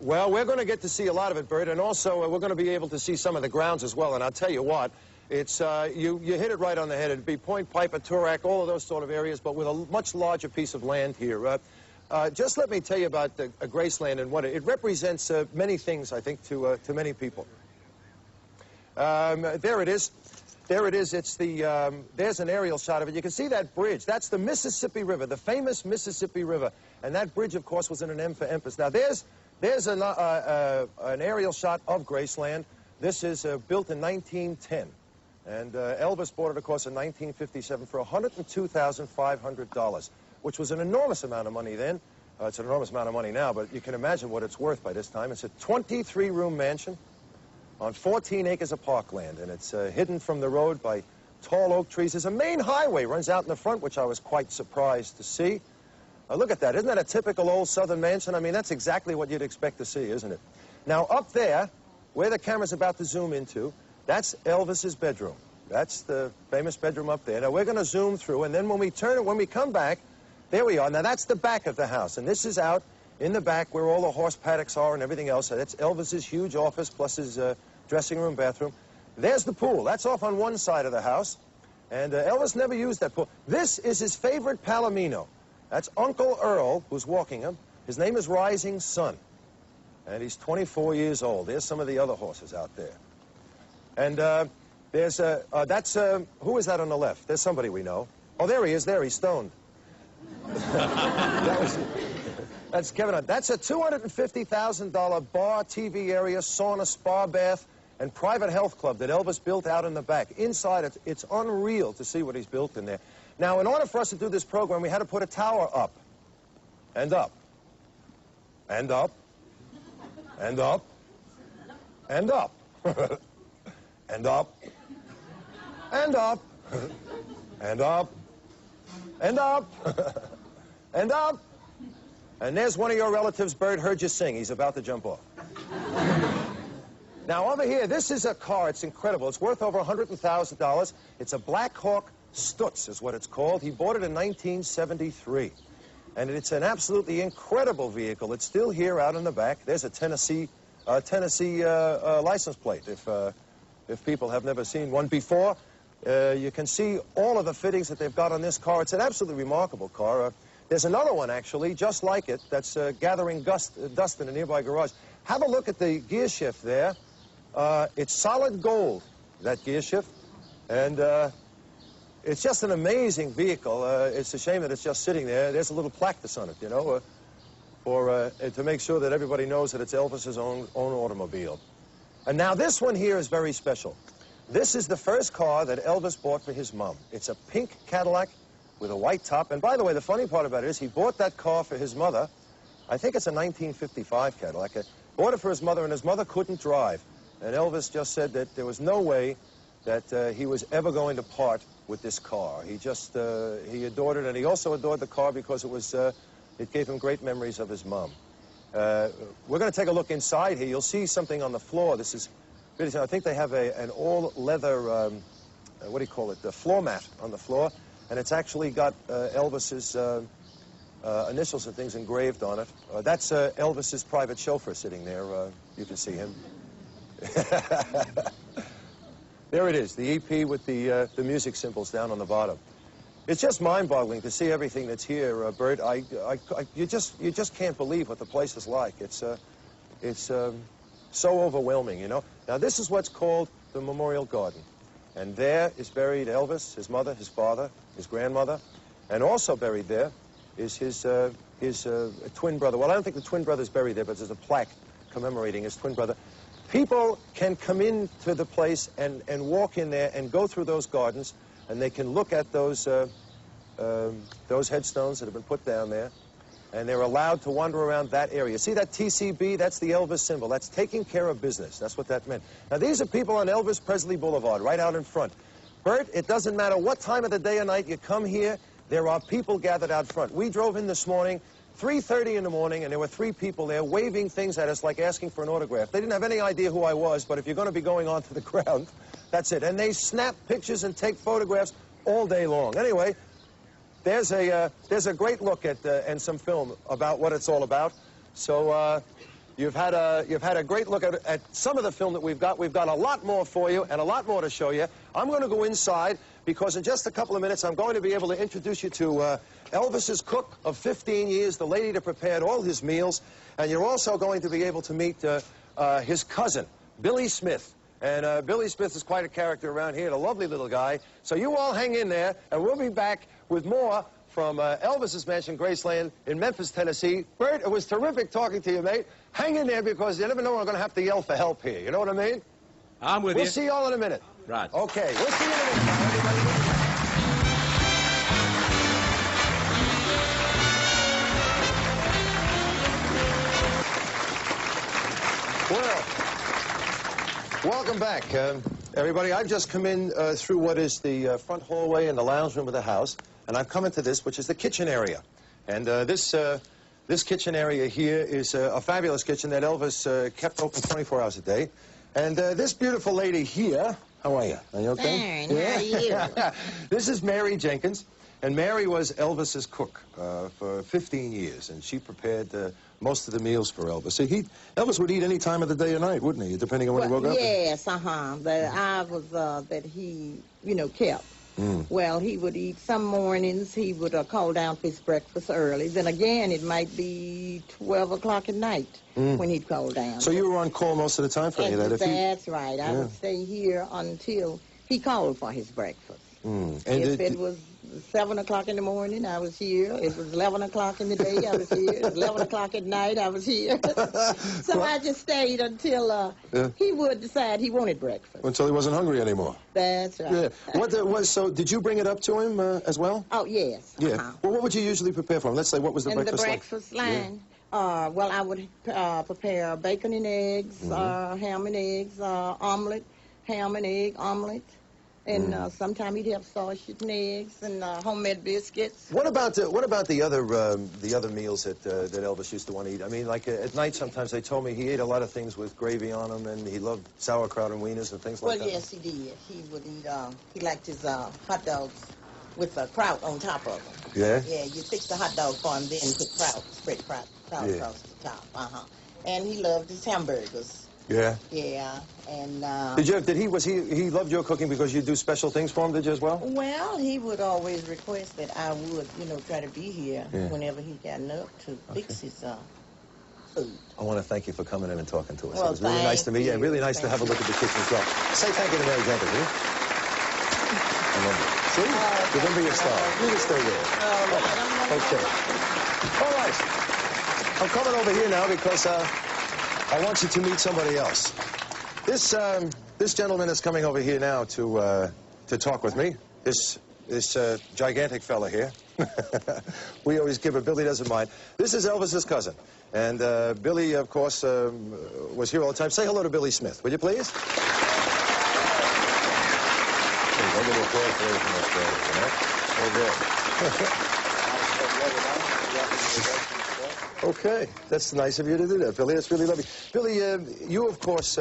Well, we're going to get to see a lot of it, Bert, and also we're going to be able to see some of the grounds as well. And I'll tell you what, it's you hit it right on the head. It'd be Point Piper, Toorak, all of those sort of areas, but with a much larger piece of land here. Just let me tell you about Graceland and what it represents. Many things, I think, to many people. There it is. There it is. It's the there's an aerial shot of it. You can see that bridge. That's the Mississippi River, the famous Mississippi River, and that bridge, of course, was in an M for Empress. Now there's an aerial shot of Graceland. This is built in 1910, and Elvis bought it, of course, in 1957 for $102,500, which was an enormous amount of money then. It's an enormous amount of money now, but you can imagine what it's worth by this time. It's a 23-room mansion on 14 acres of parkland, and it's hidden from the road by tall oak trees. There's a main highway runs out in the front, which I was quite surprised to see. Look at that. Isn't that a typical old Southern mansion? I mean, that's exactly what you'd expect to see, isn't it? Now, up there, where the camera's about to zoom into, that's Elvis's bedroom. That's the famous bedroom up there. Now, we're going to zoom through, and then when we come back, there we are. Now, that's the back of the house, and this is out in the back where all the horse paddocks are and everything else. That's Elvis's huge office plus his dressing room, bathroom. There's the pool. That's off on one side of the house, and Elvis never used that pool. This is his favorite palomino. That's Uncle Earl, who's walking him. His name is Rising Sun, and he's 24 years old. There's some of the other horses out there. And there's who is that on the left? There's somebody we know. Oh, there he is. There, he's stoned. That's Kevin. That's a $250,000 bar, TV area, sauna, spa, bath, and private health club that Elvis built out in the back. Inside, it's unreal to see what he's built in there. Now, in order for us to do this program, we had to put a tower up, and up, and up, and up, and up, and up, and up, and up, and up, and up. And there's one of your relatives, Bert, heard you sing. He's about to jump off. Now, over here, this is a car. It's incredible. It's worth over $100,000. It's a Black Hawk Stutz is what it's called. He bought it in 1973. And it's an absolutely incredible vehicle. It's still here out in the back. There's a Tennessee license plate, if people have never seen one before. You can see all of the fittings that they've got on this car. It's an absolutely remarkable car. There's another one, actually, just like it, that's gathering dust in a nearby garage. Have a look at the gear shift there. It's solid gold, that gear shift. And it's just an amazing vehicle. It's a shame that it's just sitting there. There's a little plaque on it, you know, to make sure that everybody knows that it's Elvis's own automobile. And now this one here is very special. This is the first car that Elvis bought for his mom. It's a pink Cadillac with a white top. And by the way, the funny part about it is he bought that car for his mother. I think it's a 1955 Cadillac. Bought it for his mother, and his mother couldn't drive. And Elvis just said that there was no way that he was ever going to part with this car. He just, he adored it, and he also adored the car because it gave him great memories of his mom. We're going to take a look inside here. You'll see something on the floor. This is, I think they have an all-leather, what do you call it, the floor mat on the floor. And it's actually got Elvis's initials and things engraved on it. That's Elvis's private chauffeur sitting there. You can see him. There it is, the EP with the music symbols down on the bottom. It's just mind-boggling to see everything that's here, Bert. You just can't believe what the place is like. It's so overwhelming, you know. Now, this is what's called the Memorial Garden. And there is buried Elvis, his mother, his father, his grandmother, and also buried there is his twin brother. Well, I don't think the twin brother's buried there, but there's a plaque commemorating his twin brother. People can come into the place and walk in there and go through those gardens, and they can look at those headstones that have been put down there, and they're allowed to wander around that area. See that TCB? That's the Elvis symbol. That's taking care of business. That's what that meant. Now, these are people on Elvis Presley Boulevard, right out in front. Bert, it doesn't matter what time of the day or night you come here, there are people gathered out front. We drove in this morning, 3:30 in the morning, and there were 3 people there waving things at us like asking for an autograph. They didn't have any idea who I was, but if you're going to be going onto the ground, that's it. And they snap pictures and take photographs all day long. Anyway, there's a great look at and some film about what it's all about. So You've had a great look at some of the film that we've got. We've got a lot more for you and a lot more to show you. I'm going to go inside because in just a couple of minutes I'm going to be able to introduce you to Elvis's cook of 15 years, the lady that prepared all his meals. And you're also going to be able to meet his cousin, Billy Smith. And Billy Smith is quite a character around here, a lovely little guy. So you all hang in there, and we'll be back with more from Elvis's mansion, Graceland, in Memphis, Tennessee. Bert, it was terrific talking to you, mate. Hang in there because you never know when I'm going to have to yell for help here. You know what I mean? I'm with you. We'll see you all in a minute. Right. Okay, we'll see you in a minute. Everybody. Well, welcome back, everybody. I've just come in through what is the front hallway and the lounge room of the house, and I've come into this, which is the kitchen area. And this kitchen area here is a fabulous kitchen that Elvis kept open 24 hours a day. And this beautiful lady here, how are you? Are you okay? Fine, how are you? This is Mary Jenkins, and Mary was Elvis's cook for 15 years, and she prepared most of the meals for Elvis. So Elvis would eat any time of the day or night, wouldn't he, depending on when he woke up? Yes, The hours that he, kept. Well, he would eat some mornings. He would call down for his breakfast early. Then again, it might be 12 o'clock at night when he'd call down. So you were on call most of the time for any of that? That's right. I would stay here until he called for his breakfast. And if it was 7 o'clock in the morning, I was here. It was 11 o'clock in the day, I was here. It was 11 o'clock at night, I was here. So I just stayed until he would decide he wanted breakfast. Until he wasn't hungry anymore. That's right. Yeah. So did you bring it up to him as well? Oh, yes. Yeah. Well, what would you usually prepare for him? Let's say, what was the breakfast like? The breakfast line? Yeah. Well, I would prepare bacon and eggs, ham and eggs, omelet, ham and egg omelet. And sometimes he'd have sausage and eggs and homemade biscuits. What about the other meals that Elvis used to want to eat? I mean, like at night, sometimes they told me he ate a lot of things with gravy on them, and he loved sauerkraut and wieners and things like that. Well, yes, he did. He would eat. He liked his hot dogs with kraut on top of them. Yeah. Yeah, you fix the hot dog for him, then put kraut, spread kraut across the top. And he loved his hamburgers. Yeah. Yeah, and he loved your cooking because you do special things for him, did you as well? Well, he would always request that I would, try to be here whenever he got enough to fix his food. I want to thank you for coming in and talking to us. Well, it was really nice to meet you, and really nice to have a look at the kitchen as well. Say thank you to Mary Jenkins, will you? See? Remember your style. You can stay there. Okay. All right. I'm coming over here now because I want you to meet somebody else. This gentleman is coming over here now to talk with me. This gigantic fella here. We always give her. Billy doesn't mind. This is Elvis's cousin, and Billy, of course, was here all the time. Say hello to Billy Smith, will you, please? Okay, that's nice of you to do that, Billy. That's really lovely. Billy, you, of course,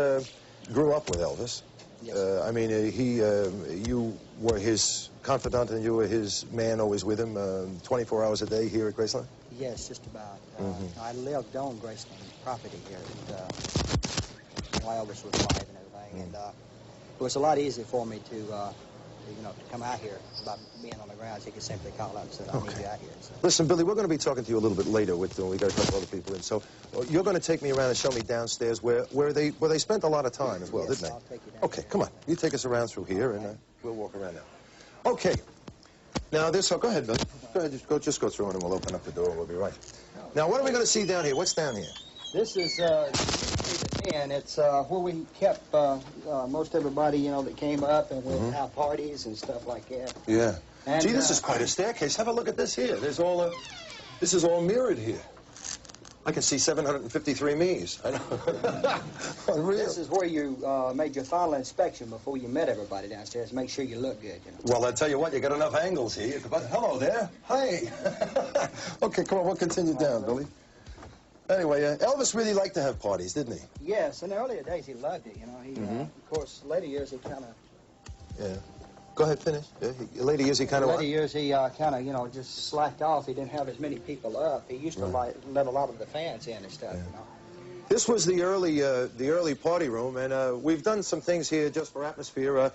grew up with Elvis. Yes. I mean, you were his confidant and you were his man always with him 24 hours a day here at Graceland? Yes, just about. I lived on Graceland property here while Elvis was alive and everything. And it was a lot easier for me to come out here about being on the grounds. He could simply call up and say, I need you out here. So. Listen, Billy, we're going to be talking to you a little bit later. We got a couple other people in. So you're going to take me around and show me downstairs where they spent a lot of time as well, Yes, didn't they? I'll take you down. Okay, come on. You take us around through here, and we'll walk around now. Okay. Now, go ahead, Billy. Go ahead, just go through and we'll open up the door. We'll be right. Now, what are we going to see down here? What's down here? This is and it's where we kept most everybody, that came up, and we'd have parties and stuff like that. Yeah. And, gee, this is quite a staircase. Have a look at this here. This is all mirrored here. I can see 753 me's. I know. Unreal. This is where you made your final inspection before you met everybody downstairs. Make sure you look good. Well, I tell you what, you got enough angles here. Hello there. Hey. Okay, come on, we'll continue down, Billy. Anyway, Elvis really liked to have parties, didn't he? Yes, in the earlier days he loved it. He, of course, later years he kind of. Yeah. Go ahead, finish. Yeah, later years he kind of. Later years he kind of, just slacked off. He didn't have as many people up. He used to let a lot of the fans in and stuff. This was the early party room, and we've done some things here just for atmosphere.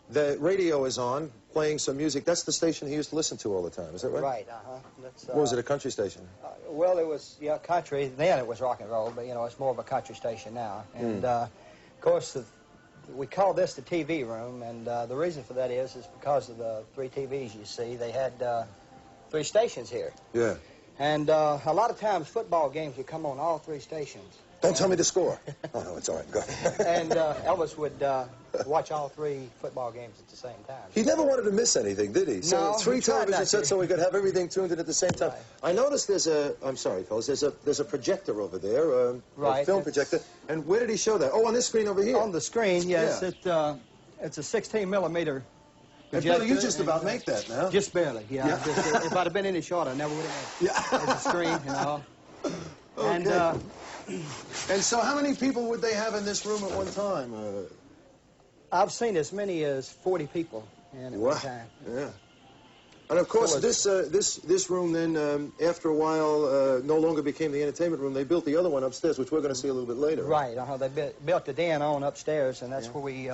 The radio is on, playing some music. That's the station he used to listen to all the time, is that right? Right, uh-huh. What was it, a country station? Well, it was, yeah, country. Then it was rock and roll, but, you know, it's more of a country station now. And, of course, we call this the TV room, and the reason for that is because of the 3 TVs you see. They had 3 stations here. Yeah. And a lot of times football games would come on all 3 stations. Don't tell me the score. Oh, no, it's all right. Go ahead. And Elvis would watch all 3 football games at the same time. He never wanted to miss anything, did he? So No, 3 television sets so we could have everything tuned in at the same time. Right. I noticed there's a, I'm sorry, fellas, there's a projector over there, right, a film projector. And where did he show that? Oh, on this screen over here. On the screen, yes. Yeah. It's a 16-millimeter And Bill, you just about make that now. Just barely, yeah. Just, if I'd have been any shorter, I never would have made it. Yeah. There's a screen and all. Okay. And so how many people would they have in this room at one time? I've seen as many as 40 people in at one time. Yeah. And of course, this room then, after a while, no longer became the entertainment room. They built the other one upstairs, which we're going to see a little bit later. Right. They built the den on upstairs, and that's where we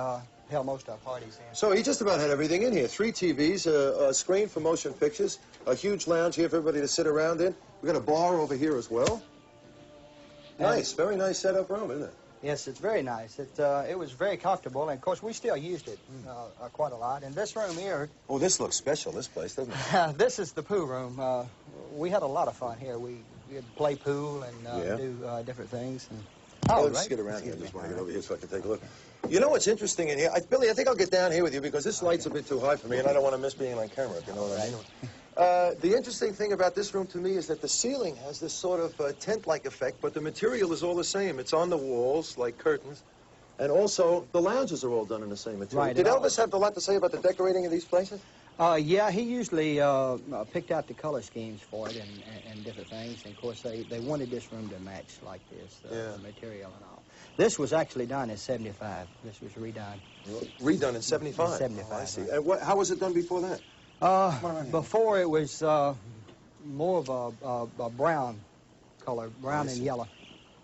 held most of our parties in. So he just about had everything in here. 3 TVs, a screen for motion pictures, a huge lounge here for everybody to sit around in. We've got a bar over here as well. Nice, very nice set-up room, isn't it? Yes, it's very nice. It was very comfortable, and of course we still used it quite a lot. And this room here. Oh, this looks special, this place, doesn't it? This is the pool room. We had a lot of fun here. We'd play pool and do different things. And, let's get around here. I just want to get over here so I can take a look. You know what's interesting in here? Billy, I think I'll get down here with you because this light's a bit too high for me, and I don't want to miss being on camera, if you know what I mean. The interesting thing about this room to me is that the ceiling has this sort of tent-like effect, but the material is all the same. It's on the walls, like curtains, and also the lounges are all done in the same material. Right. Did Elvis have a lot to say about the decorating of these places? Yeah, he usually picked out the color schemes for it and different things. And, of course, they wanted this room to match like this, the material and all. This was actually done in '75. This was redone. Redone in '75? In '75. I see. And how was it done before that? Before it was more of a brown color, brown and yellow.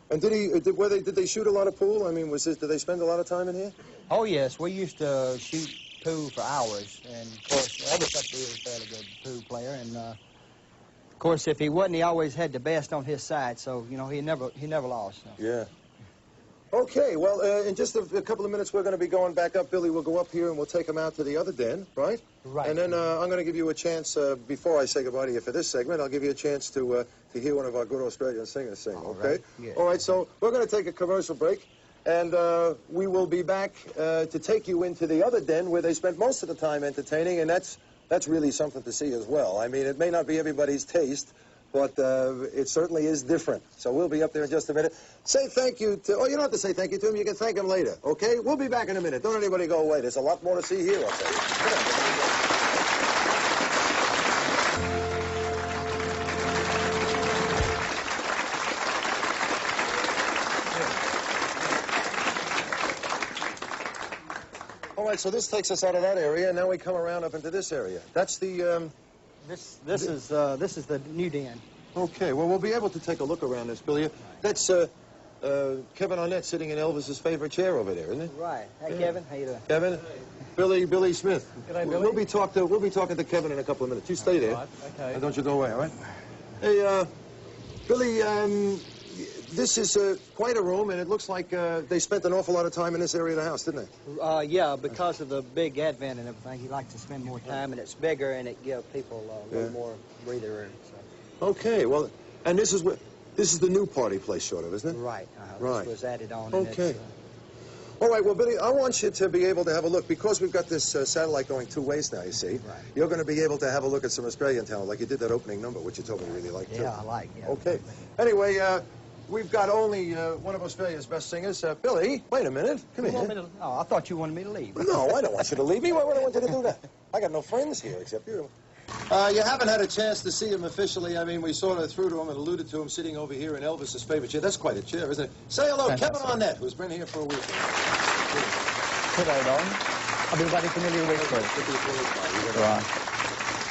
And did they shoot a lot of pool? I mean, did they spend a lot of time in here? Oh yes, we used to shoot pool for hours, and of course Elvis up there was a fairly good pool player, and of course if he wasn't, he always had the best on his side, so you know he never lost. So. Yeah. Okay, well, in just a couple of minutes, we're going to be going back up. Billy will go up here, and we'll take him out to the other den, right? Right. And then I'm going to give you a chance, before I say goodbye to you for this segment, I'll give you a chance to hear one of our good Australian singers sing, okay? Right. Yeah. All right, so we're going to take a commercial break, and we will be back to take you into the other den where they spent most of the time entertaining, and that's really something to see as well. I mean, it may not be everybody's taste, but it certainly is different. So we'll be up there in just a minute. Say thank you to... Oh, you don't have to say thank you to him. You can thank him later, okay? We'll be back in a minute. Don't anybody go away. There's a lot more to see here, I'll tell you. Come on. All right, so this takes us out of that area, and now we come around up into this area. That's the... This is the new den. Okay, well, we'll be able to take a look around this, Billy. That's Kevin Arnett sitting in Elvis's favorite chair over there, isn't it? Right. Hey, Kevin, how you doing? Kevin, Billy Smith. G'day, Billy. We'll be talking to Kevin in a couple of minutes. You stay there. Right, okay. And don't you go away, all right? Hey, Billy, this is quite a room, and it looks like they spent an awful lot of time in this area of the house, didn't they? Yeah, because of the big advent and everything, he likes to spend more time, and it's bigger, and it gives people a little more breather room. So. Okay, well, and this is the new party place, sort of, isn't it? Right. Right. This was added on. Okay. All right, well, Billy, I want you to be able to have a look. Because we've got this satellite going 2 ways now, you see. Right. You're going to be able to have a look at some Australian talent, like you did that opening number, which you told me you really liked, too. Yeah, I like. Yeah. Okay. Anyway, we've got only one of Australia's best singers. Billy, wait a minute. Come here. Oh, I thought you wanted me to leave. No, I don't want you to leave me. Why would I want you to do that? I got no friends here except you. You haven't had a chance to see him officially. I mean, we sort of threw to him and alluded to him sitting over here in Elvis's favorite chair. That's quite a chair, isn't it? Say hello, Kevin Arnett, who's been here for a week. Good day, Don. I've been waiting for nearly a week for it. Right.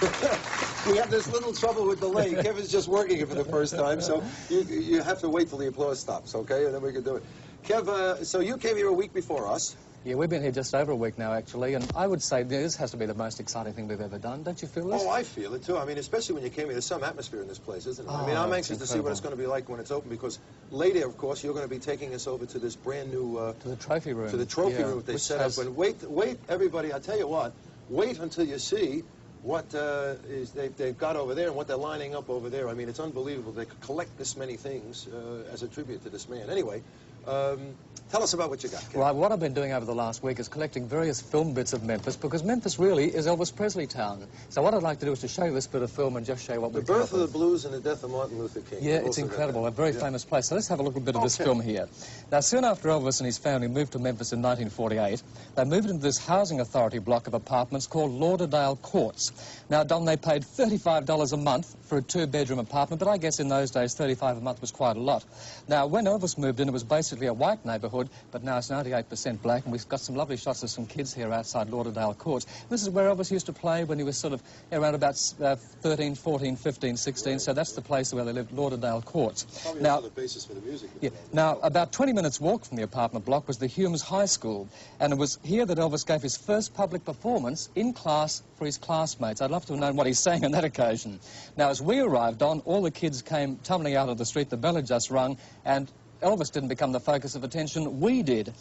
We have this little trouble with delay. Kevin's just working it for the first time, so you have to wait till the applause stops, okay? And then we can do it. Kev, so you came here a week before us. Yeah, we've been here just over a week now, actually, and I would say this has to be the most exciting thing we've ever done. Don't you feel this? Oh, I feel it, too. I mean, especially when you came here, there's some atmosphere in this place, isn't it? I mean, I'm anxious to see what it's going to be like when it's open, because later, of course, you're going to be taking us over to this brand new... to the trophy room. To the trophy room they set up. And wait, everybody, I tell you what, wait until you see what they've got over there and what they're lining up over there. I mean, it's unbelievable. They could collect this many things as a tribute to this man. Anyway, tell us about what you got, Ken. Well, what I've been doing over the last week is collecting various film bits of Memphis, because Memphis really is Elvis Presley town. So what I'd like to do is to show you this bit of film and just show you what we've The done. birth of the blues and the death of Martin Luther King. Yeah, it's incredible. A very famous place. So let's have a little bit of this film here. Now, soon after Elvis and his family moved to Memphis in 1948, they moved into this housing authority block of apartments called Lauderdale Courts. Now, Don, they paid $35 a month for a two-bedroom apartment, but I guess in those days $35 a month was quite a lot. Now, when Elvis moved in, it was basically a white neighbourhood, but now it's 98% black, and we've got some lovely shots of some kids here outside Lauderdale Courts. This is where Elvis used to play when he was sort of around about 13, 14, 15, 16, so that's the place where they lived, Lauderdale Courts. Probably now, also the basis for the music. Yeah. Now, about 20 minutes walk from the apartment block was the Humes High School, and it was here that Elvis gave his first public performance in class for his classmates. I'd love to have known what he sang on that occasion. Now, as we arrived on, all the kids came tumbling out of the street, the bell had just rung, and Elvis didn't become the focus of attention, we did.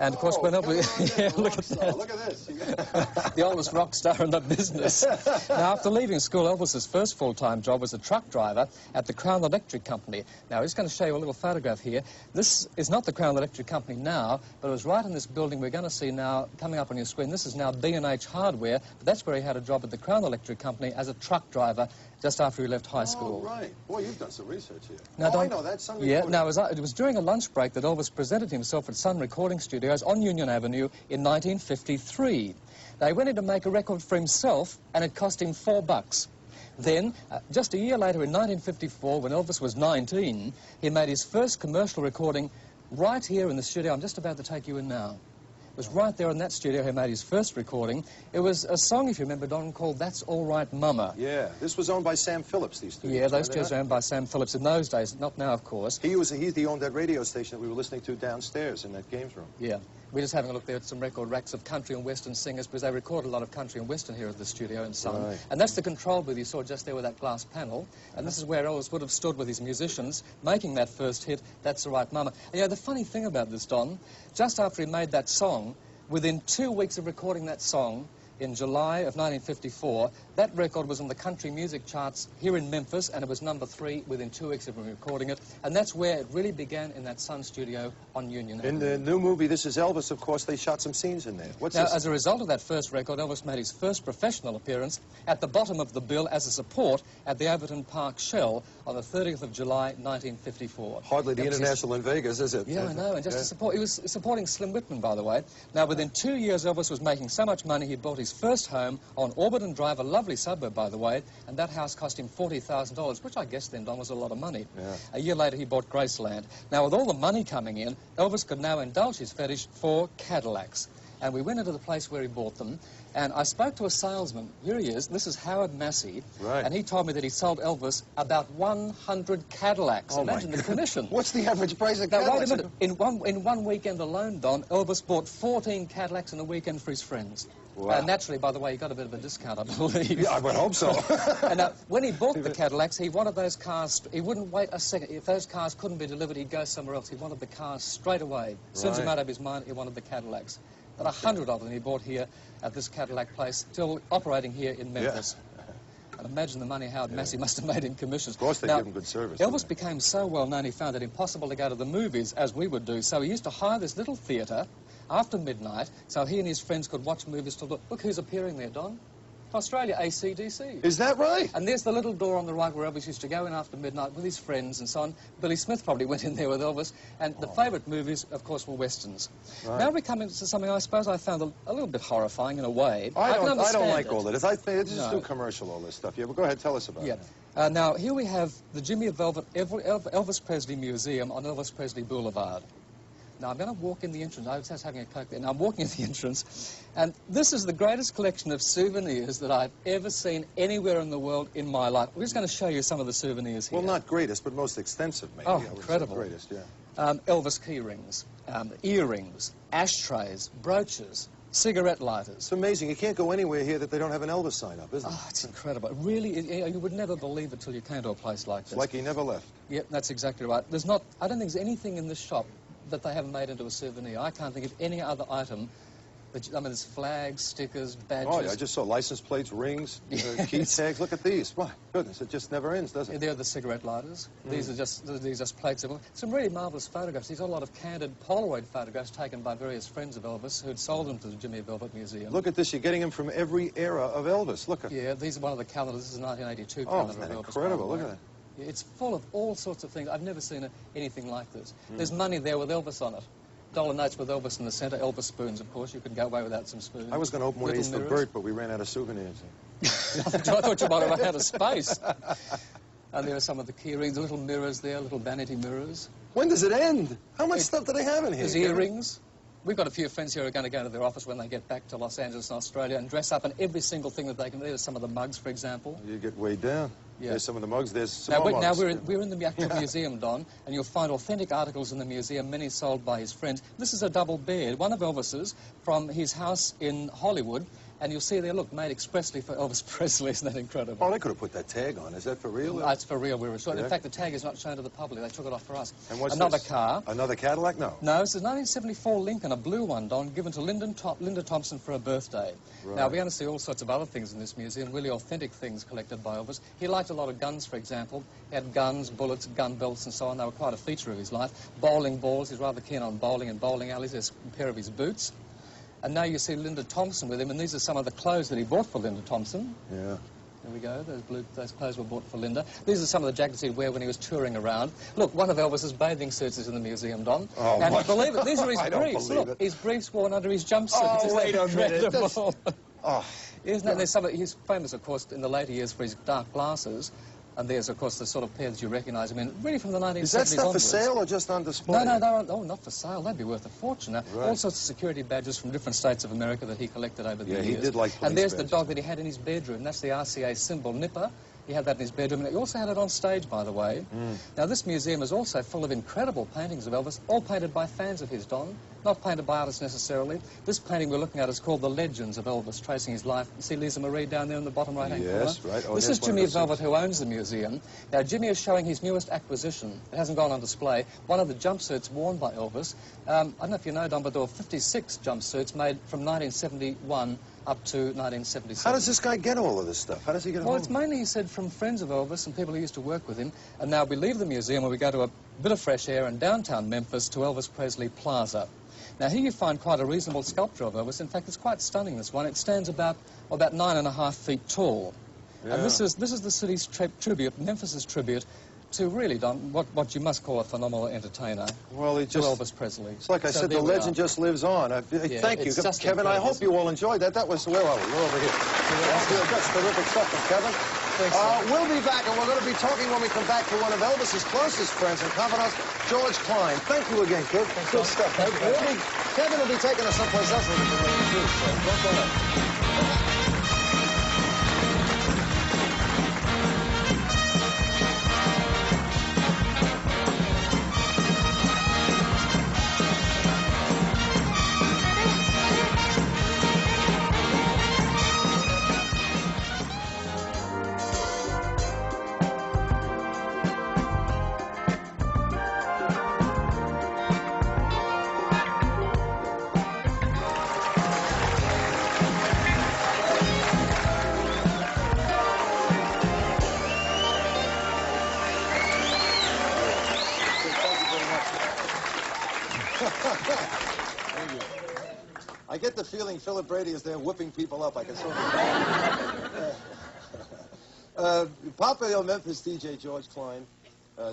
And, of course, when Elvis... Yeah, look at that. Look at this. The oldest rock star in the business. Now, after leaving school, Elvis's first full-time job was a truck driver at the Crown Electric Company. Now, I'm just going to show you a little photograph here. This is not the Crown Electric Company now, but it was right in this building we're going to see now coming up on your screen. This is now B&H Hardware, but that's where he had a job at the Crown Electric Company as a truck driver just after he left high school. Oh, right. Boy, you've done some research here. Now, I know that. Sun yeah, Recording. now, it was during a lunch break that Elvis presented himself at Sun Recording Studios on Union Avenue in 1953. Now, he went in to make a record for himself, and it cost him $4. Then, just a year later in 1954, when Elvis was 19, he made his first commercial recording right here in the studio. I'm just about to take you in now. It was right there in that studio he made his first recording. It was a song, if you remember, Don, called That's All Right, Mama. Yeah, this was owned by Sam Phillips, these studios. Yeah, those studios were owned by Sam Phillips in those days, not now, of course. He owned that radio station that we were listening to downstairs in that games room. Yeah. We're just having a look there at some record racks of country and western singers, because they record a lot of country and western here at the studio in Sun. Right. And that's the control booth you saw just there with that glass panel. And this is where Elvis would have stood with his musicians, making that first hit, That's All Right, Mama. And, you know, the funny thing about this, Don, just after he made that song, within 2 weeks of recording that song, in July of 1954, that record was on the country music charts here in Memphis, and it was #3 within 2 weeks of him recording it. And that's where it really began, in that Sun studio on Union Avenue. In the new movie, This Is Elvis, of course, they shot some scenes in there. What's now, this? as a result of that first record, Elvis made his first professional appearance at the bottom of the bill as a support at the Overton Park Shell on the 30th of July, 1954. Hardly the International in Vegas, is it? Yeah, I know, and just to support... He was supporting Slim Whitman, by the way. Now, within 2 years, Elvis was making so much money, he bought his first home on Orbiton Drive, a lovely suburb, by the way, and that house cost him $40,000, which I guess then, Don, was a lot of money. Yeah. A year later, he bought Graceland. Now, with all the money coming in, Elvis could now indulge his fetish for Cadillacs. And we went into the place where he bought them, and I spoke to a salesman. Here he is. This is Howard Massey. Right. And he told me that he sold Elvis about 100 Cadillacs. Oh, imagine the commission. What's the average price of Now, Cadillacs? wait a minute. In one weekend alone, Don, Elvis bought 14 Cadillacs in a weekend for his friends. Wow. Naturally, by the way, he got a bit of a discount, I believe. Yeah, I would hope so. And when he bought the Cadillacs, he wanted those cars... He wouldn't wait a second. If those cars couldn't be delivered, he'd go somewhere else. He wanted the cars straight away. As soon as he made up his mind, he wanted the Cadillacs. But 100 of them he bought here at this Cadillac place, still operating here in Memphis. Yeah. And imagine the money Howard Massey must have made in commissions. Of course, they give him good service. Elvis became so well known, he found it impossible to go to the movies as we would do. So he used to hire this little theatre after midnight, so he and his friends could watch movies till... Look who's appearing there, Don. Australia, AC/DC. Is that right? And there's the little door on the right where Elvis used to go in after midnight with his friends and so on. Billy Smith probably went in there with Elvis. And the favourite movies, of course, were westerns. Right. Now we come into something I suppose I found a little bit horrifying in a way. I don't like it. all of this. I think it's just No. too commercial, all this stuff. Yeah, but go ahead, tell us about it. Now, here we have the Jimmy Velvet Elvis Presley Museum on Elvis Presley Boulevard. Now, I'm going to walk in the entrance. I was just having a Coke there. Now, I'm walking in the entrance, and this is the greatest collection of souvenirs that I've ever seen anywhere in the world in my life. We're just going to show you some of the souvenirs here. Well, not greatest, but most extensive, maybe. Oh, incredible. Greatest, yeah. Elvis key rings, earrings, ashtrays, brooches, cigarette lighters. It's amazing. You can't go anywhere here that they don't have an Elvis sign up, isn't it? Oh, it's incredible. Really, you would never believe it till you came to a place like this. It's like he never left. Yep, that's exactly right. I don't think there's anything in this shop that they haven't made into a souvenir. I can't think of any other item. There's flags, stickers, badges. Oh, yeah, I just saw license plates, rings, key tags. Look at these. My goodness, it just never ends, does it? They're the cigarette lighters. These are just plates of some really marvellous photographs. He's got a lot of candid Polaroid photographs taken by various friends of Elvis who'd sold them to the Jimmy Velvet Museum. Look at this. You're getting them from every era of Elvis. Look at. Yeah, these are one of the calendars. This is a 1982 Oh, calendar isn't that of Elvis. incredible? Look at that. Yeah, it's full of all sorts of things. I've never seen anything like this. There's money there with Elvis on it. Dollar notes with Elvis in the centre, Elvis spoons, of course. You couldn't go away without some spoons. I was going to open one of these for mirrors. Bert, but we ran out of souvenirs. I thought you might have run out of space. And there are some of the key rings, little mirrors there, little vanity mirrors. When does it end? How much stuff do they have in here? There's earrings. We've got a few friends here who are going to go to their office when they get back to Los Angeles and Australia and dress up in every single thing that they can. There's some of the mugs, for example. You get way down. Yeah. There's some of the mugs. There's some more now mugs. we're in the actual museum, Don, and you'll find authentic articles in the museum, many sold by his friends. This is a double bed, one of Elvis's from his house in Hollywood, and you'll see there, look, made expressly for Elvis Presley. Isn't that incredible? Oh, they could have put that tag on. Is that for real? No, it's for real. We were sure. Yeah. In fact, the tag is not shown to the public. They took it off for us. And what's Another this? car. Another Cadillac? No. No, this is 1974 Lincoln, a blue one, Don, given to Linda Thompson for her birthday. Right. Now, we're going to see all sorts of other things in this museum, really authentic things collected by Elvis. He liked a lot of guns, for example. He had guns, bullets, gun belts, and so on. They were quite a feature of his life. Bowling balls. He's rather keen on bowling and bowling alleys. There's a pair of his boots. And now you see Linda Thompson with him, and these are some of the clothes that he bought for Linda Thompson. Yeah. There we go. Those clothes were bought for Linda. These are some of the jackets he'd wear when he was touring around. Look, one of Elvis's bathing suits is in the museum, Don. Oh, and what? believe it, these are his I don't briefs. believe Look, it. his briefs worn under his jumpsuit. Oh, wait a minute. Incredible. Oh. Isn't that? There's some. He's famous, of course, in the later years for his dark glasses. And there's, of course, the sort of pair that you recognise. I mean, really from the 1970s Is that stuff onwards. for sale or just on display? No, not for sale. They'd be worth a fortune. Now, Right. all sorts of security badges from different states of America that he collected over the years. Yeah, he did like police And there's badges. the dog that he had in his bedroom. That's the RCA symbol, Nipper. He had that in his bedroom, and he also had it on stage, by the way. Now, this museum is also full of incredible paintings of Elvis, all painted by fans of his, Don, not painted by artists necessarily. This painting we're looking at is called The Legends of Elvis, tracing his life. See Lisa Marie down there in the bottom right-hand corner? Yes, right. Oh, This there's is one of Jimmy those Velvet, things. who owns the museum. Now, Jimmy is showing his newest acquisition. It hasn't gone on display. One of the jumpsuits worn by Elvis. I don't know if you know, Don, but there were 56 jumpsuits made from 1971 up to 1977. How does this guy get all of this stuff? How does he get it Well, home? it's mainly, he said, from friends of Elvis and people who used to work with him. And now we leave the museum and we go to a bit of fresh air in downtown Memphis to Elvis Presley Plaza. Now, here you find quite a reasonable sculpture of Elvis. In fact, it's quite stunning, this one. It stands about 9.5 feet tall. Yeah. And this is the city's tribute, Memphis's tribute, to really, Don, what you must call a phenomenal entertainer, Well, he to just... Elvis Presley. It's like I So said, the there we legend are. just lives on. Thank you, it's just Kevin. I incredible, hope you all enjoyed that. That was... Where are we? We're over here. That's terrific stuff from Kevin. Thanks, sir. We'll be back, and we're going to be talking when we come back to one of Elvis's closest friends and confidants, George Klein. Thank you again, kid. Good stuff. Kevin will be taking us someplace else later too, so don't go ahead. I get the feeling Philip Brady is there whipping people up. I can sort of... Popular Memphis DJ George Klein,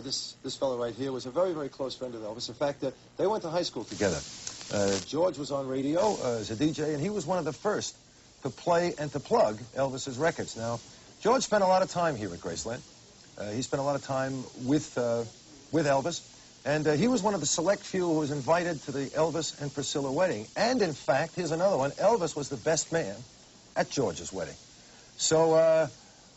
this fellow right here, was a very, very close friend of Elvis. In fact, they went to high school together. George was on radio as a DJ, and he was one of the first to play and to plug Elvis's records. Now, George spent a lot of time here at Graceland. He spent a lot of time with Elvis. And he was one of the select few who was invited to the Elvis and Priscilla wedding. And in fact, here's another one, Elvis was the best man at George's wedding. So,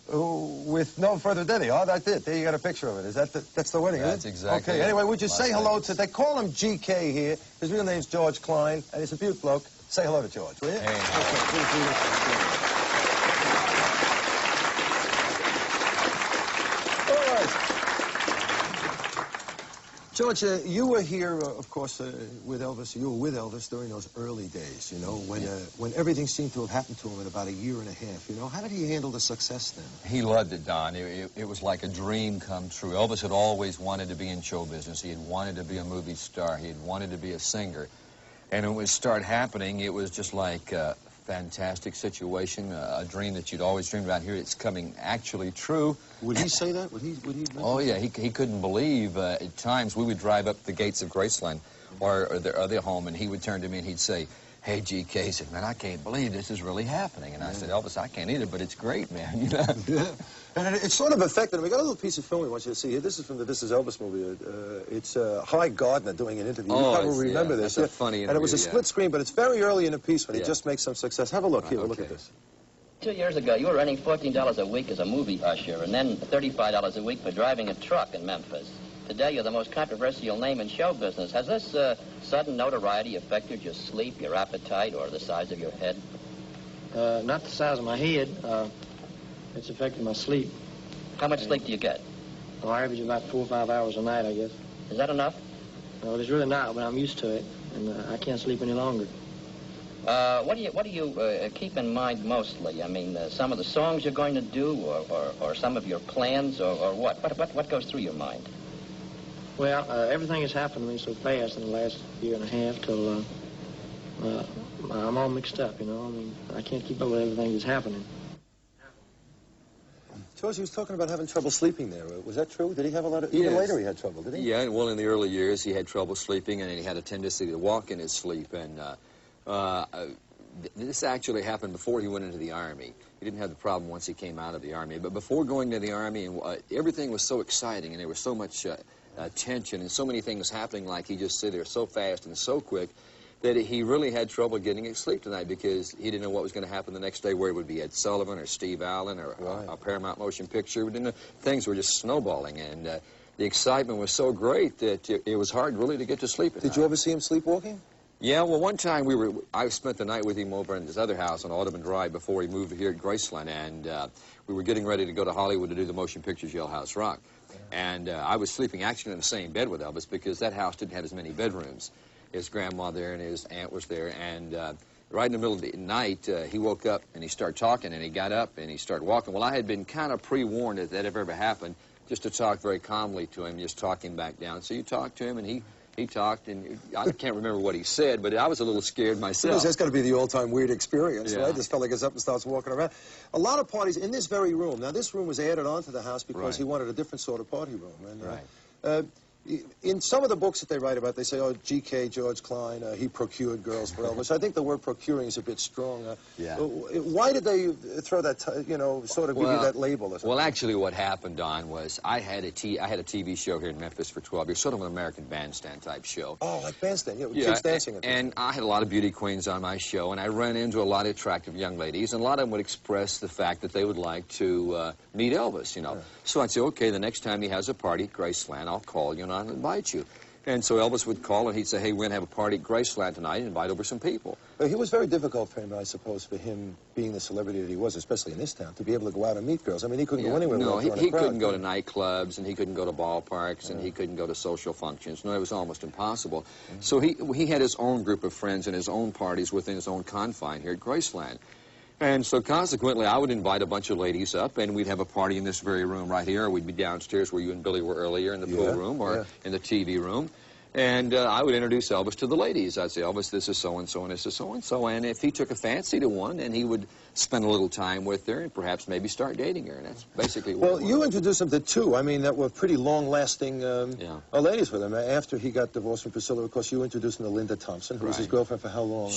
with no further ado, oh, that's it. There you got a picture of it. Is that that's the wedding? That's exactly. Okay. Anyway, would you say hello to? They call him GK here. His real name's George Klein, and he's a beaut bloke. Say hello to George, will you? Hey. All right. George, you were here, of course, with Elvis. You were with Elvis during those early days, you know, when everything seemed to have happened to him in about a year and a half. You know, how did he handle the success then? He loved it, Don. It was like a dream come true. Elvis had always wanted to be in show business. He had wanted to be a movie star. He had wanted to be a singer. And when it would start happening, it was just like a fantastic situation, a dream that you'd always dreamed about. Here it's coming actually true. Would he say that? Would he Oh, yeah. He couldn't believe. At times, we would drive up the gates of Graceland or their home, and he would turn to me and he'd say, "Hey, GK," he said, "Man, I can't believe this is really happening." And I said, "Elvis, I can't either, but it's great, man." You know? Yeah. And it sort of affected him. We got a little piece of film we want you to see here. This is from the This Is Elvis movie. It's High Gardner doing an interview. You probably remember this. That's a funny interview, and it was a split screen, but it's very early in the piece when he just makes some success. Have a look here. Okay. Look at this. 2 years ago, you were earning $14 a week as a movie usher, and then $35 a week for driving a truck in Memphis. Today, you're the most controversial name in show business. Has this sudden notoriety affected your sleep, your appetite, or the size of your head? Not the size of my head. It's affected my sleep. How much sleep do you get? Well, I average about 4 or 5 hours a night, I guess. Is that enough? No, it's really not, but I'm used to it, and I can't sleep any longer. What do you keep in mind mostly? I mean, some of the songs you're going to do, or some of your plans, or what? What goes through your mind? Well, everything has happened to me so fast in the last year and a half till I'm all mixed up, you know. I mean, I can't keep up with everything that's happening. George, he was talking about having trouble sleeping there. Was that true? Did he have a lot of... Even later he had trouble, did he? Yeah, well, in the early years, he had trouble sleeping, and he had a tendency to walk in his sleep. And this actually happened before he went into the Army. He didn't have the problem once he came out of the Army. But before going to the Army, and everything was so exciting, and there was so much tension and so many things happening, like he just said there, so fast and so quick, that he really had trouble getting to sleep tonight because he didn't know what was going to happen the next day, where it would be Ed Sullivan or Steve Allen or a Paramount Motion Picture. Things were just snowballing, and the excitement was so great that it was hard really to get to sleep at night. Did you ever see him sleepwalking? Yeah, well, one time I spent the night with him over in his other house on Audubon Drive before he moved here at Graceland, and we were getting ready to go to Hollywood to do the motion pictures Jailhouse Rock. And I was sleeping actually in the same bed with Elvis because that house didn't have as many bedrooms. His grandma there and his aunt was there, and right in the middle of the night, he woke up and he started talking, and he got up and he started walking. Well, I had been kind of pre-warned that that ever happened, just to talk very calmly to him, just talk him back down. So you talked to him, and he talked, and I can't remember what he said, but I was a little scared myself. That's got to be the all-time weird experience, right? This fella gets up and starts walking around. A lot of parties in this very room. Now, this room was added onto the house because he wanted a different sort of party room. And, in some of the books that they write about, they say, oh, GK, George Klein, he procured girls for Elvis. I think the word procuring is a bit strong. Why did they throw that, sort of give you that label? Or something? Well, actually what happened, Don, was I had a TV show here in Memphis for 12 years, sort of an American Bandstand type show. Oh, like Bandstand, with kids dancing. And I had a lot of beauty queens on my show, and I ran into a lot of attractive young ladies, and a lot of them would express the fact that they would like to meet Elvis, So I'd say, okay, the next time he has a party at Graceland, I'll call you and I'll invite you. And so Elvis would call and he'd say, hey, we're going to have a party at Graceland tonight and invite over some people. But it was very difficult for him, I suppose, for him being the celebrity that he was, especially in this town, to be able to go out and meet girls. I mean, he couldn't go anywhere. No, he couldn't go to nightclubs, and he couldn't go to ballparks, and he couldn't go to social functions. No, it was almost impossible. So he had his own group of friends and his own parties within his own confine here at Graceland. And so consequently, I would invite a bunch of ladies up, and we'd have a party in this very room right here, or we'd be downstairs where you and Billy were earlier in the pool room or in the TV room. And I would introduce Elvis to the ladies. I'd say, Elvis, this is so-and-so, and this is so-and-so. And if he took a fancy to one, then he would spend a little time with her and perhaps maybe start dating her. And that's basically what you introduced him to two, I mean, that were pretty long-lasting ladies with him. After he got divorced from Priscilla, of course, you introduced him to Linda Thompson, who was his girlfriend for how long?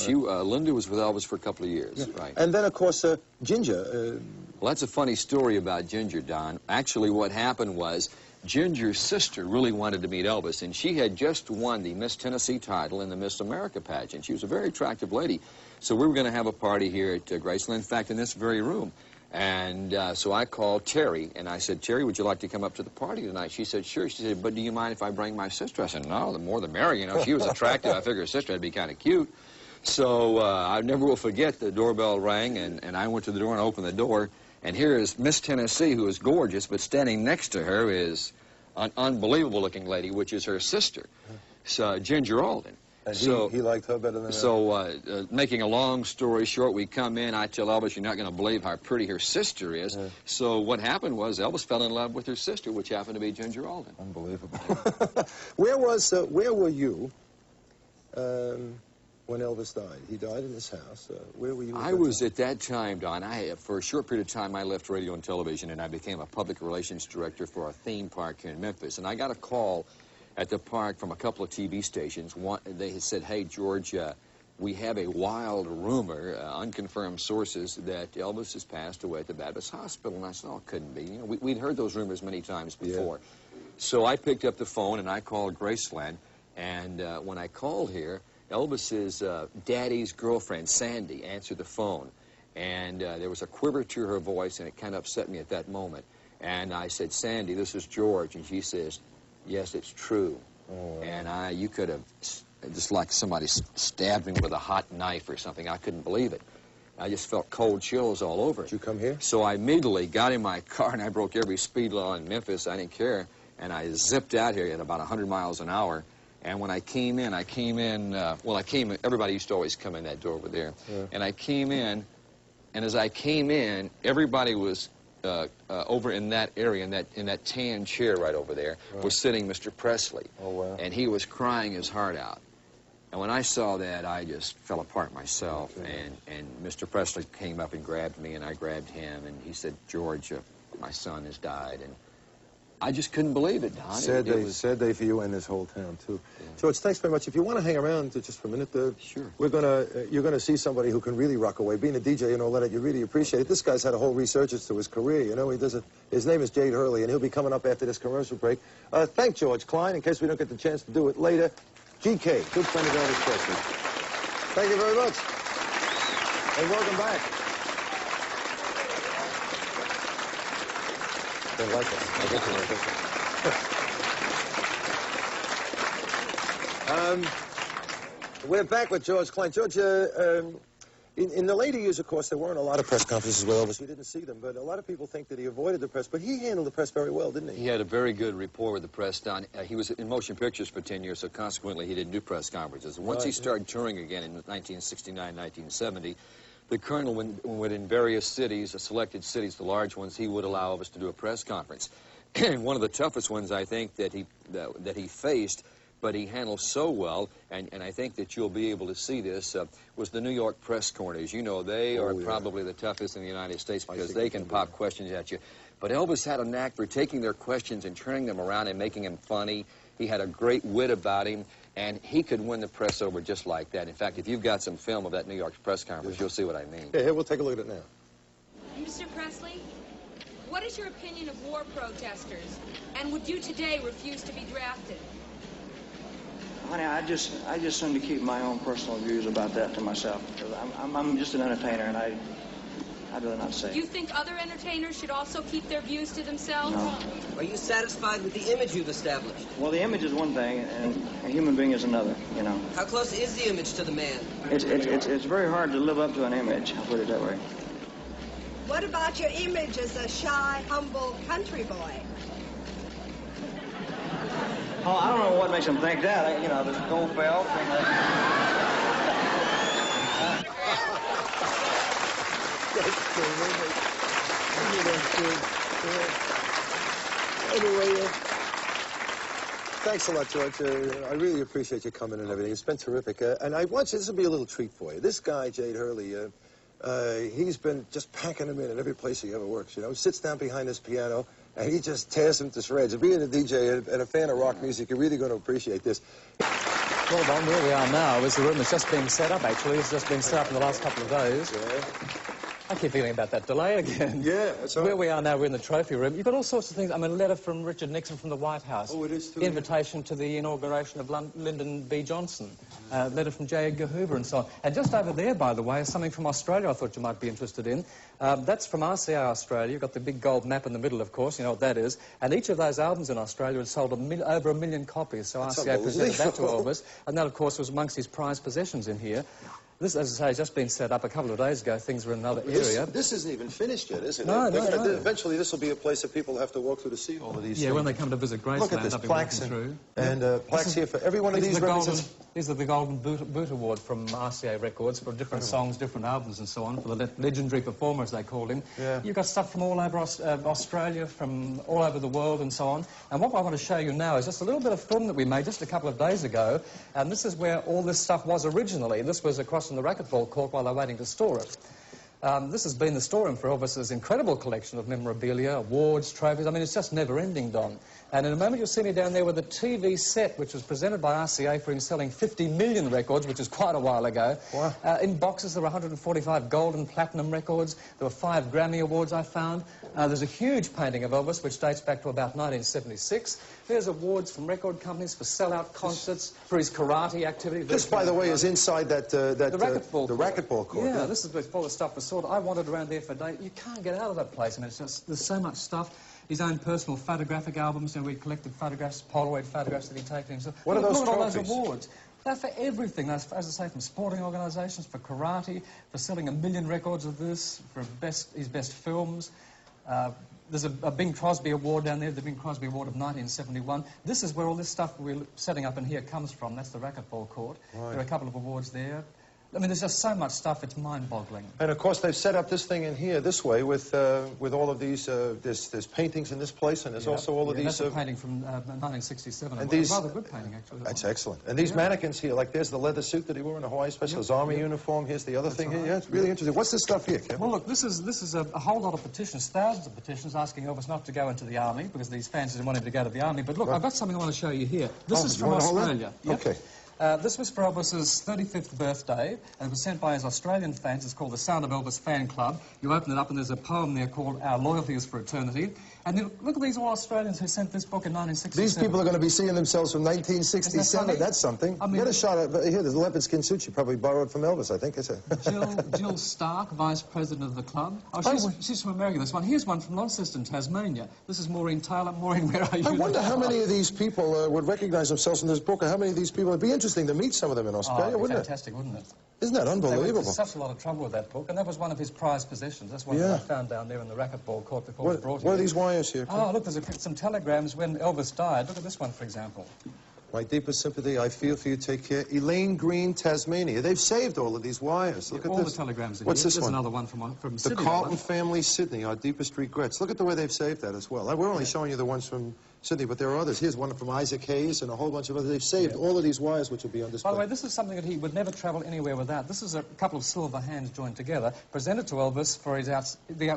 Linda was with Elvis for a couple of years, right. And then, of course, Ginger. Well, that's a funny story about Ginger, Don. Actually, what happened was Ginger's sister really wanted to meet Elvis, and she had just won the Miss Tennessee title in the Miss America pageant. She was a very attractive lady. So we were going to have a party here at Graceland, in fact, in this very room. And so I called Terry, and I said, Terry, would you like to come up to the party tonight? She said, sure. She said, but do you mind if I bring my sister? I said, no, the more the merrier. You know, she was attractive. I figured her sister would be kind of cute. So I never will forget the doorbell rang, and I went to the door and opened the door. And here is Miss Tennessee, who is gorgeous, but standing next to her is an unbelievable-looking lady, which is her sister, Ginger Alden. And he liked her better than her? So, making a long story short, we come in, I tell Elvis, you're not going to believe how pretty her sister is. So what happened was Elvis fell in love with her sister, which happened to be Ginger Alden. Unbelievable. Where were you when Elvis died? He died in this house. Where were you? I was at that time, Don. For a short period of time, I left radio and television, and I became a public relations director for a theme park here in Memphis. And I got a call at the park from a couple of TV stations. They had said, hey, George, we have a wild rumor, unconfirmed sources, that Elvis has passed away at the Baptist Hospital. And I said, oh, it couldn't be. You know, we'd heard those rumors many times before. Yeah. So I picked up the phone, and I called Graceland. And when I called here, Elvis's daddy's girlfriend, Sandy, answered the phone. And there was a quiver to her voice, and it kind of upset me at that moment. And I said, Sandy, this is George. And she says, yes, it's true. Oh, and you could have, just like somebody stabbed me with a hot knife or something. I couldn't believe it. I just felt cold chills all over. Did you come here? So I immediately got in my car, and I broke every speed law in Memphis. I didn't care. And I zipped out here at about 100 miles an hour. And when I came in, everybody used to always come in that door over there. Yeah. And I came in, and as I came in, everybody was over in that area, in that tan chair right over there, was sitting Mr. Presley. Oh, wow. And he was crying his heart out. And when I saw that, I just fell apart myself. And Mr. Presley came up and grabbed me, and I grabbed him, and he said, George, my son has died. And I just couldn't believe it, Don. Sad day for you and this whole town, too. Yeah. George, thanks very much. If you want to hang around just for a minute, sure. You're gonna see somebody who can really rock away. Being a DJ and all that, you really appreciate it. This guy's had a whole resurgence to his career. You know, his name is Jade Hurley, and he'll be coming up after this commercial break. Thank George Klein, in case we don't get the chance to do it later. GK, good friend of Elvis Presley. Thank you very much, and welcome back. They like it. I guess they like it. We're back with George Klein. George, in the later years, of course, there weren't a lot of press conferences with Elvis. We didn't see them, but a lot of people think that he avoided the press. But he handled the press very well, didn't he? He had a very good rapport with the press, Don. He was in motion pictures for 10 years, so consequently he didn't do press conferences. And once he started touring again in 1969, 1970, the Colonel would in various cities, selected cities, the large ones, he would allow us to do a press conference. And one of the toughest ones, I think, that he faced, but he handled so well, and I think that you'll be able to see this, was the New York press corners. You know, they are probably the toughest in the United States because they can pop questions at you. But Elvis had a knack for taking their questions and turning them around and making them funny. He had a great wit about him. And he could win the press over just like that. In fact, if you've got some film of that New York press conference, you'll see what I mean. Yeah, here, we'll take a look at it now. Mr. Presley, what is your opinion of war protesters? And would you today refuse to be drafted? Honey, I just seem to keep my own personal views about that to myself. Because I'm just an entertainer, and I'd rather not say. Do you think other entertainers should also keep their views to themselves? No. Are you satisfied with the image you've established? Well, the image is one thing, and a human being is another, you know. How close is the image to the man? It's very hard to live up to an image, I'll put it that way. What about your image as a shy, humble country boy? Oh, I don't know what makes them think that. You know, the gold belt and Anyway, thanks a lot, George. I really appreciate you coming and everything. It's been terrific. And I want you, this will be a little treat for you. This guy, Jade Hurley, he's been just packing them in every place he ever works, you know. He sits down behind his piano, and he just tears them to shreds. And being a DJ and a fan of rock music, you're really going to appreciate this. Well, Don, where we are now is the room that's just been set up, actually. It's just been set up in the last couple of days. Yeah. I keep feeling about that delay again. Yeah, that's all right. Where we are now, we're in the trophy room. You've got all sorts of things. I mean, a letter from Richard Nixon from the White House. Oh, it is too. Invitation to the inauguration of Lyndon B. Johnson. Letter from J. Edgar Hoover and so on. And just over there, by the way, is something from Australia I thought you might be interested in. That's from RCA Australia. You've got the big gold map in the middle, of course. You know what that is. And each of those albums in Australia had sold over 1 million copies. So That's RCA presented that to Elvis. And that, of course, was amongst his prized possessions in here. This, as I say, has just been set up a couple of days ago. Things were in another area. This isn't even finished yet, is it? No. Eventually, this will be a place that people have to walk through to see all of these things. Yeah, when they come to visit Graceland, look at this, plaques plaques here for every one of these represents. These are the Golden Boot Award from RCA Records for different songs, different albums and so on, for the legendary performer, as they called him. Yeah. You've got stuff from all over Australia, from all over the world and so on. And what I want to show you now is just a little bit of film that we made just a couple of days ago. And this is where all this stuff was originally. This was across in the racquetball court while they're waiting to store it. This has been the storeroom for Elvis's incredible collection of memorabilia, awards, trophies. I mean, it's just never-ending, Don. And in a moment you'll see me down there with a TV set which was presented by RCA for him selling 50 million records, which is quite a while ago. Wow. In boxes there were 145 gold and platinum records. There were 5 Grammy Awards I found. There's a huge painting of Elvis which dates back to about 1976. There's awards from record companies for sellout concerts, for his karate activity. This, by the way, is inside the racquetball court. Yeah, this is before the stuff was sorted. I wandered around there for days. You can't get out of that place. I mean, it's just, there's so much stuff. His own personal photographic albums, you know, we collected photographs, Polaroid photographs that he'd taken himself. What are those Look at all trophies? those awards. They're for everything. As I say, from sporting organisations, for karate, for selling 1 million records of this, for his best films. There's a Bing Crosby Award down there, the Bing Crosby Award of 1971. This is where all this stuff we're setting up in here comes from. That's the racquetball court. Right. There are a couple of awards there. I mean, there's just so much stuff, it's mind-boggling. And, of course, they've set up this thing in here this way with all of these, there's paintings in this place, and there's also all of these... That's a painting from 1967. And these, a rather good painting, actually. That's excellent. And these mannequins here, like there's the leather suit that he wore in the Hawaii Special, his army uniform. Here's the other thing here. Yeah, it's really interesting. What's this stuff here, Kevin? Well, look, this is a whole lot of petitions, thousands of petitions asking Elvis not to go into the army because these fans didn't want him to go to the army. But look, I've got something I want to show you here. This is from Australia. Yep. Okay. This was for Elvis's 35th birthday, and it was sent by his Australian fans. It's called the Sound of Elvis Fan Club. You open it up, and there's a poem there called Our Loyalty is for Eternity. And then, look at these all Australians who sent this book in 1967. These people are going to be seeing themselves from 1967. That's something. I mean, get a shot at here. There's a leopard skin suit she probably borrowed from Elvis, I think. Is it? Jill Stark, vice president of the club. Oh, she's from America, this one. Here's one from Launceston, Tasmania. This is Maureen Taylor. Maureen, where are you? I wonder how many of these people would recognize themselves in this book, or how many of these people... It'd be interesting to meet some of them in Australia, wouldn't it? Fantastic, wouldn't it? Isn't that unbelievable? They went to such a lot of trouble with that book, and that was one of his prized possessions. That's one that I found down there in the racquetball court before it was brought in. What are these wires here? Oh, look, there's some telegrams when Elvis died. Look at this one, for example. My deepest sympathy, I feel for you, take care. Elaine Green, Tasmania. They've saved all of these wires. Look at all this. The telegrams in What's here. this one? There's another one from Sydney. The Carlton family, Sydney, our deepest regrets. Look at the way they've saved that as well. We're only showing you the ones from Sydney, but there are others. Here's one from Isaac Hayes and a whole bunch of others. They've saved all of these wires, which will be on display. By the way, this is something that he would never travel anywhere without. This is a couple of silver hands joined together, presented to Elvis for his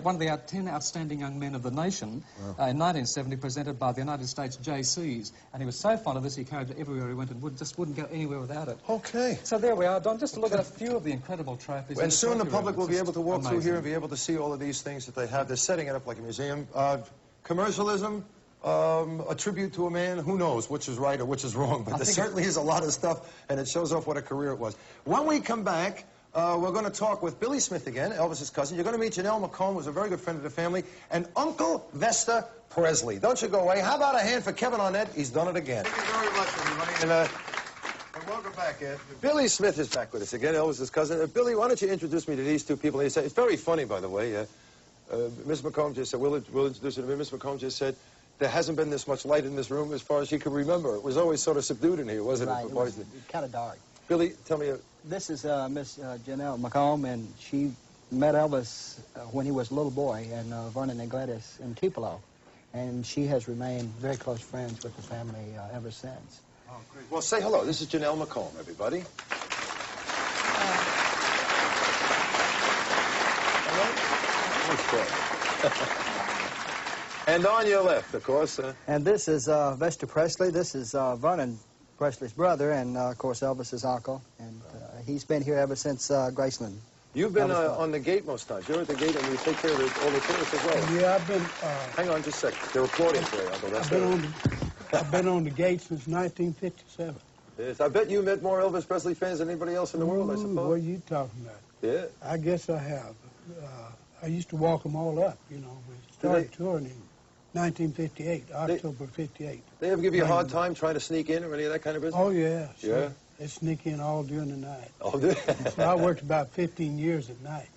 one of the 10 outstanding young men of the nation in 1970, presented by the United States JCs. And he was so fond of this, he carried it everywhere he went and wouldn't go anywhere without it. Okay. So there we are, Don. Just to look at a few of the incredible trophies. And soon the public will be able to walk through here and be able to see all of these things that they have. They're setting it up like a museum. Commercialism. A tribute to a man, who knows which is right or which is wrong, but there certainly is a lot of stuff, and it shows off what a career it was. When we come back, we're going to talk with Billy Smith again, Elvis's cousin. You're going to meet Janelle McComb, who's a very good friend of the family, and Uncle Vester Presley. Don't you go away. How about a hand for Kevin Arnett? He's done it again. Thank you very much, everybody. And welcome back, Ed. Billy Smith is back with us again, Elvis's cousin. Billy, why don't you introduce me to these two people? It's very funny, by the way. Miss McComb just said, we'll introduce you to me. Miss McComb just said, there hasn't been this much light in this room as far as she can remember. It was always sort of subdued in here, wasn't it? Right, it was kind of dark. Billy, tell me... This is Miss Janelle McComb, and she met Elvis when he was a little boy in Vernon and Gladys in Tupelo. And she has remained very close friends with the family ever since. Oh, great. Well, say hello. This is Janelle McComb, everybody. Hello? And on your left, of course. And this is Vester Presley. This is Vernon Presley's brother, and, of course, Elvis's uncle. And he's been here ever since Graceland You've been on the gate most times. You're at the gate and you take care of all the tourists as well. Yeah, I've been... Hang on just a second. They're applauding for you, Uncle Lester. I've been on the gate since 1957. Yes, I bet you met more Elvis Presley fans than anybody else in the world, I suppose. What are you talking about? Yeah. I guess I have. I used to walk them all up, you know. We started touring in 1958, October 58. They ever give you a hard time trying to sneak in or any of that kind of business? Oh, yeah. Sure. Yeah? They sneak in all during the night. Oh, did So I worked about 15 years at night.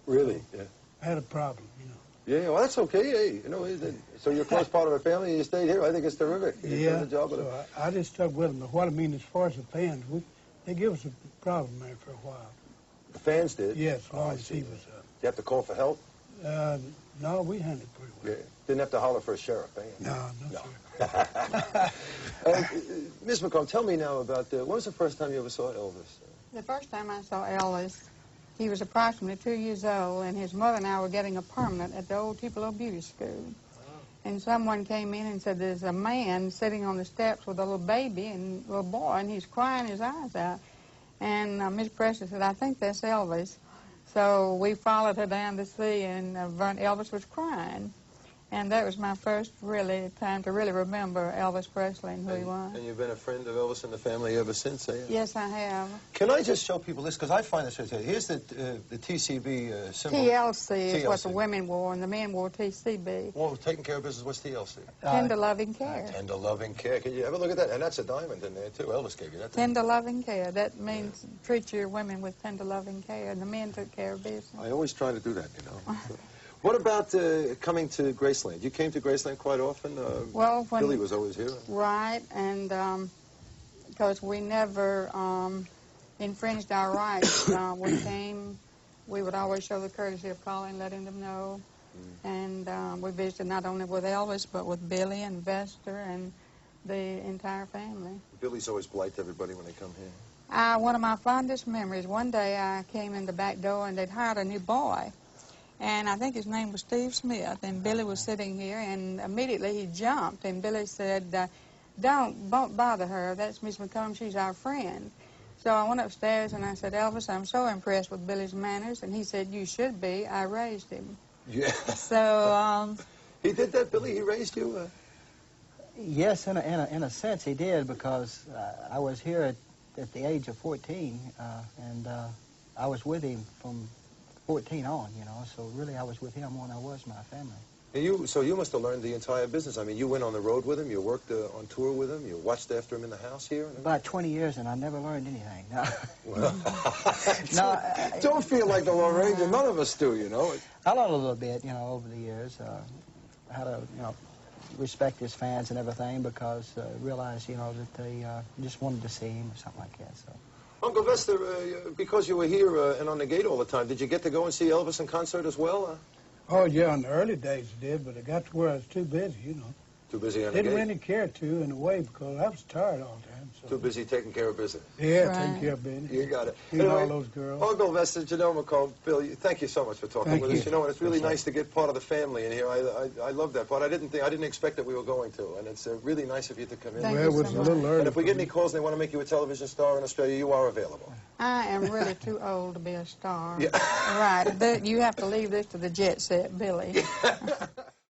Really? Yeah. I had a problem, you know. Yeah, well, that's okay. Hey, you know, so you're a close part of the family and you stayed here. I think it's terrific. You've done the job with so I just stuck with them. But what I mean as far as the fans, they give us a problem there for a while. The fans did? Yes, as long as he was You have to call for help? No, we handled it pretty well. Yeah. Didn't have to holler for a sheriff, eh? No. Sir. Ms. McComb, tell me now about, when was the first time you ever saw Elvis? The first time I saw Elvis, he was approximately 2 years old, and his mother and I were getting a permanent at the old Tupelo Beauty School. And someone came in and said, there's a man sitting on the steps with a little baby and a little boy, and he's crying his eyes out. And Miss Presley said, I think that's Elvis. So we followed her down to see, and Elvis was crying. And that was my first time to really remember Elvis Presley and who he was. And you've been a friend of Elvis and the family ever since, eh? Yes, I have. Can I just show people this? Because I find this right here. Here's the TCB symbol. TLC is what the women wore, and the men wore TCB. Well, taking care of business, what's TLC? Tender loving care. Tender loving care. Can you ever look at that? And that's a diamond in there, too. Elvis gave you that. Tender loving care. That means treat your women with tender loving care, and the men took care of business. I always try to do that, you know. What about coming to Graceland? You came to Graceland quite often? Well, when Billy was always here. Right, and because we never infringed our rights. We came, we would always show the courtesy of calling, letting them know. And we visited not only with Elvis, but with Billy and Vester and the entire family. Billy's always polite to everybody when they come here. One of my fondest memories, one day I came in the back door and they'd hired a new boy. And I think his name was Steve Smith, and Billy was sitting here, and immediately he jumped, and Billy said, don't bother her, that's Miss McComb, she's our friend. So I went upstairs and I said, Elvis, I'm so impressed with Billy's manners, and he said, you should be, I raised him. Yeah. So, he did that, Billy? He raised you? Yes, in a sense he did, because I was here at the age of 14, and I was with him from 14 on, you know, so really I was with him when I was my family. So you must have learned the entire business. I mean, you went on the road with him, you worked on tour with him, you watched after him in the house here? About 20 years, and I never learned anything. No. Well, don't feel like the Lone Ranger. None of us do, you know. I learned a little bit, you know, over the years, how to, you know, respect his fans and everything, because realized, you know, that they just wanted to see him or something like that, so. Uncle Vester, because you were here and on the gate all the time, did you get to go and see Elvis in concert as well? Oh, yeah, in the early days I did, but I got to where I was too busy, you know. Too busy on the gate? Didn't really care to, in a way, because I was tired all the time. So. Too busy taking care of business? Yeah, taking care of business. You got it. Seeing all those girls. Uncle Vester, Janelle McComb, Bill, thank you so much for talking with us. You know, and it's really nice to get part of the family in here. I love that part. I didn't expect that we were going to, and it's really nice of you to come in. Well, it was a little early. And if we get any calls and they want to make you a television star in Australia, you are available. I am really too old to be a star. Yeah. Right. You have to leave this to the jet set, Billy.